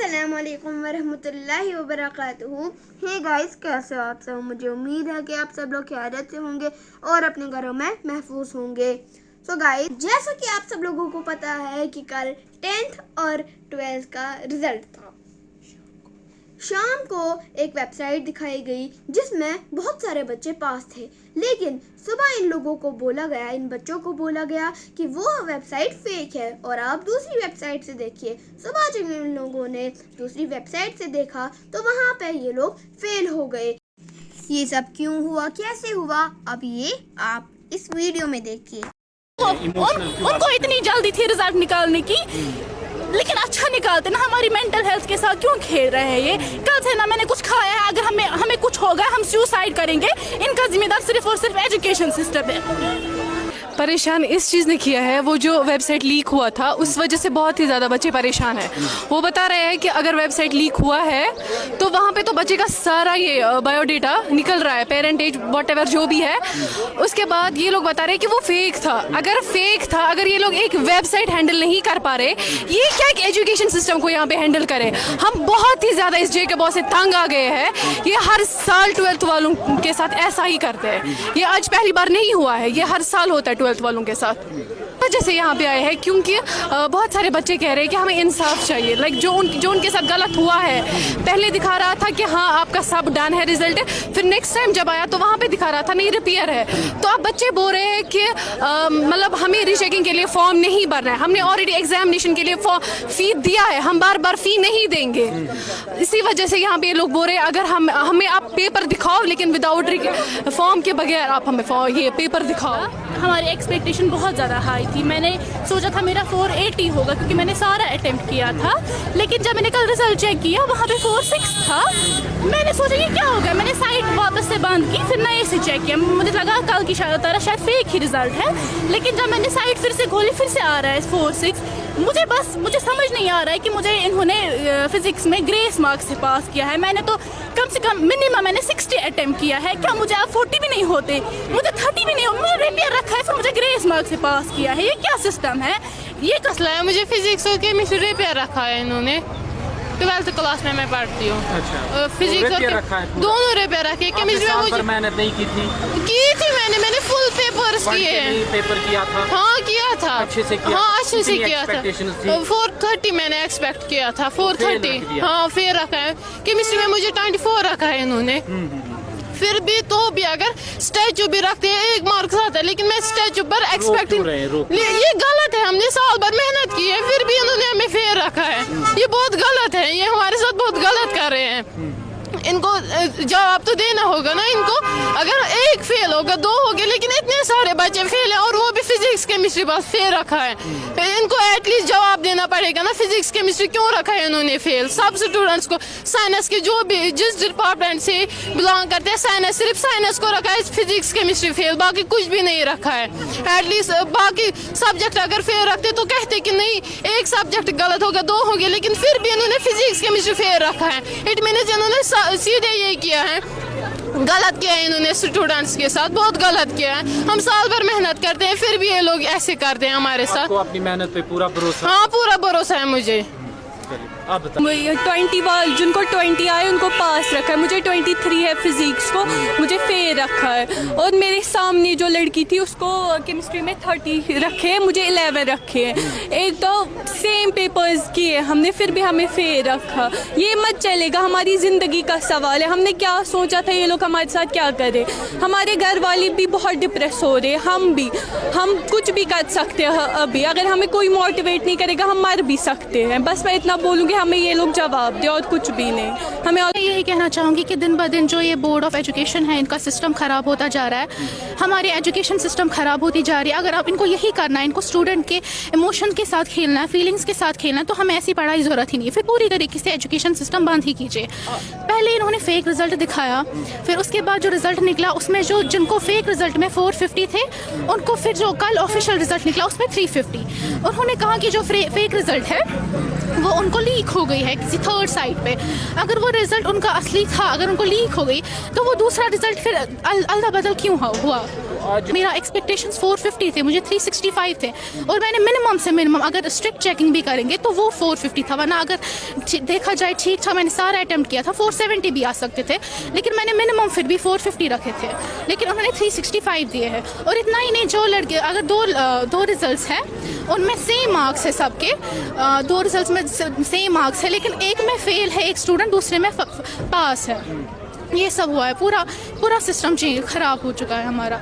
अस्सलाम वालेकुम वरहमतुल्लाहि वबरकातुहू। हे गाइस, कैसे हो आप सब? मुझे उम्मीद है कि आप सब लोग खैरियत से होंगे और अपने घरों में महफूज होंगे। सो गाइस, जैसा कि आप सब लोगों को पता है कि कल 10th और 12th का रिजल्ट था। शाम को एक वेबसाइट दिखाई गई जिसमें बहुत सारे बच्चे पास थे, लेकिन सुबह इन लोगों को बोला गया, इन बच्चों को बोला गया कि वो वेबसाइट फेक है और आप दूसरी वेबसाइट से देखिए। सुबह जब इन लोगों ने दूसरी वेबसाइट से देखा तो वहाँ पे ये लोग फेल हो गए। ये सब क्यों हुआ, कैसे हुआ, अब ये आप इस वीडियो में देखिए। उनको इतनी जल्दी थी रिजल्ट निकालने की, लेकिन अच्छा निकालते ना। हमारी मेंटल हेल्थ के साथ क्यों खेल रहे हैं ये? कल से ना मैंने कुछ खाया है, अगर हमें कुछ होगा हम सुसाइड करेंगे। इनका जिम्मेदार सिर्फ और सिर्फ एजुकेशन सिस्टम है। परेशान इस चीज़ ने किया है, वो जो वेबसाइट लीक हुआ था उस वजह से बहुत ही ज़्यादा बच्चे परेशान हैं। वो बता रहे हैं कि अगर वेबसाइट लीक हुआ है तो वहाँ पे तो बच्चे का सारा ये बायोडेटा निकल रहा है, पेरेंट एज व्हाटएवर जो भी है। उसके बाद ये लोग बता रहे हैं कि वो फेक था। अगर फेक था, अगर ये लोग एक वेबसाइट हैंडल नहीं कर पा रहे, ये क्या एक एजुकेशन सिस्टम को यहाँ पे हैंडल करे? हम बहुत ही ज़्यादा इस जे के बहुत से तंग आ गए हैं। ये हर साल 12th वालों के साथ ऐसा ही करते हैं। ये आज पहली बार नहीं हुआ है, ये हर साल होता है 12th वालों के साथ। जैसे यहाँ पे आए हैं क्योंकि बहुत सारे बच्चे कह रहे हैं कि हमें इंसाफ चाहिए। लाइक जो उनके साथ गलत हुआ है, पहले दिखा रहा था कि हाँ आपका सब डन है रिजल्ट, फिर नेक्स्ट टाइम जब आया तो वहाँ पे दिखा रहा था नहीं रिपेयर है। तो अब बच्चे बोल रहे हैं कि मतलब हमें रीचेकिंग के लिए फॉर्म नहीं भरना है, हमने ऑलरेडी एग्जामिनेशन के लिए फी दिया है, हम बार बार फी नहीं देंगे। इसी वजह से यहाँ पे लोग बोल रहे हैं अगर हमें आप पेपर दिखाओ, लेकिन विदाउट फॉर्म के बगैर आप हमें ये पेपर दिखाओ। हमारी एक्सपेक्टेशन बहुत ज़्यादा हाई थी। मैंने सोचा था मेरा 480 होगा क्योंकि मैंने सारा अटेम्प्ट किया था, लेकिन जब मैंने कल रिजल्ट चेक किया वहाँ पे 46 था। मैंने सोचा ये क्या होगा, मैंने साइट वापस से बंद की, फिर नए से चेक किया। मुझे लगा कल की तरह शायद फेक ही रिजल्ट है, लेकिन जब मैंने साइट फिर से खोली फिर से आ रहा है 46। मुझे समझ नहीं आ रहा है कि मुझे इन्होंने फिजिक्स में ग्रेस मार्क्स से पास किया है। मैंने तो कम से कम मिनिमम मैंने 60 अटेम्प्ट किया है। क्या मुझे अब 40 भी नहीं होते? मुझे 30 भी नहीं हो, मुझे रिपेयर रखा है, फिर मुझे ग्रेस मार्क्स से पास किया है। ये क्या सिस्टम है? ये मसला है। मुझे फिजिक्स और केमिस्ट्री रिपेयर रखा है इन्होंने। 12th क्लास में मैं पढ़ती हूँ। अच्छा, फिजिक्स और दोनों रिपेयर रखे। केमिस्ट्री में मुझे मेहनत नहीं की थी मैंने फुल पेपर्स किए हैं। पेपर किया था? हाँ किया था, अच्छे से किया। हाँ अच्छे से किया था। 430 मैंने एक्सपेक्ट किया था, 430। हाँ फेयर रखा है। केमिस्ट्री में मुझे 24 रखा है इन्होंने। फिर भी तो भी अगर स्टैचू भी रखते हैं 1 मार्क्स आता है, लेकिन मैं स्टैचू पर एक्सपेक्टिंग, ये गलत है। हमने साल भर मेहनत की है फिर भी इन्होंने हमें फेयर रखा है। ये बहुत गलत है, ये हमारे साथ बहुत गलत कर रहे हैं। इनको जवाब तो देना होगा ना इनको। अगर 1 फेल होगा, 2 हो गए, लेकिन इतने सारे बच्चे फेल हैं और वो भी फिजिक्स केमिस्ट्री बस फेल रखा है। इनको एटलीस्ट जवाब देना पड़ेगा ना, फिजिक्स केमिस्ट्री क्यों रखा है इन्होंने फेल? सब स्टूडेंट्स को साइंस के जो भी जिस डिपार्टमेंट से बिलोंग करते हैं, साइंस सिर्फ साइंस को रखा है, फिजिक्स केमिस्ट्री फेल, बाकी कुछ भी नहीं रखा है। एटलीस्ट बाकी सब्जेक्ट अगर फेल रखते तो कहते कि नहीं 1 सब्जेक्ट गलत होगा, 2 हो गए, लेकिन फिर भी इन्होंने फिजिक्स केमिस्ट्री फेल रखा है। इट मीन्स इन्होंने सीधे ये किया है, गलत किया है इन्होंने स्टूडेंट्स के साथ, बहुत गलत किया है। हम साल भर मेहनत करते हैं फिर भी ये लोग ऐसे करते हैं हमारे साथ। आपको अपनी मेहनत पे पूरा भरोसा? हाँ पूरा भरोसा है मुझे। आप बताइए। 20 वाले जिनको 20 आए उनको पास रखा है, मुझे 23 है फिजिक्स को, मुझे फेल रखा है। और मेरे सामने जो लड़की थी उसको केमिस्ट्री में 30 रखे हैं, मुझे 11 रखे हैं। एक तो सेम पेपर्स किए हमने, फिर भी हमें फेल रखा। ये मत चलेगा, हमारी ज़िंदगी का सवाल है। हमने क्या सोचा था ये लोग हमारे साथ क्या करें? हमारे घर वाले भी बहुत डिप्रेस हो रहे, हम कुछ भी कर सकते हैं अभी। अगर हमें कोई मोटिवेट नहीं करेगा हम मर भी सकते हैं। बस मैं इतना बोलूँगी, हमें ये लोग जवाब दे और कुछ भी नहीं हमें। मैं यही कहना चाहूँगी कि दिन ब दिन जो ये बोर्ड ऑफ एजुकेशन है, इनका सिस्टम ख़राब होता जा रहा है। हमारी एजुकेशन सिस्टम ख़राब होती जा रही है। अगर आप इनको यही करना है, इनको स्टूडेंट के इमोशन के साथ खेलना है, फीलिंग्स के साथ खेलना है, तो हमें ऐसी पढ़ाई ज़रूरत ही नहीं है। फिर पूरी तरीके से एजुकेशन सिस्टम बंद ही कीजिए। पहले इन्होंने फेक रिजल्ट दिखाया, फिर उसके बाद जो रिजल्ट निकला उसमें जिनको फेक रिजल्ट में 450 थे, उनको फिर जो कल ऑफिशियल रिजल्ट निकला उसमें 350। उन्होंने कहा कि जो फेक रिजल्ट है वो उनको लीक हो गई है किसी थर्ड साइट पे। अगर वो रिजल्ट उनका असली था, अगर उनको लीक हो गई तो वो दूसरा रिजल्ट फिर अदला बदल क्यों हुआ? आज मेरा एक्सपेक्टेशंस 450 थे, मुझे 365 थे और मैंने मिनिमम से मिनिमम अगर स्ट्रिक्ट चेकिंग भी करेंगे तो वो 450 था, वरना अगर देखा जाए ठीक था, मैंने सारा अटेम्प्ट किया था, 470 भी आ सकते थे, लेकिन मैंने मिनिमम फिर भी 450 रखे थे, लेकिन उन्होंने 365 दिए हैं। और इतना ही नहीं, जो लड़के अगर दो रिजल्ट्स हैं उनमें सेम मार्क्स है सबके, 2 रिजल्ट्स में सेम मार्क्स है, लेकिन एक में फेल है एक स्टूडेंट, दूसरे में पास है। ये सब हुआ है, पूरा सिस्टम चेंज खराब हो चुका है हमारा।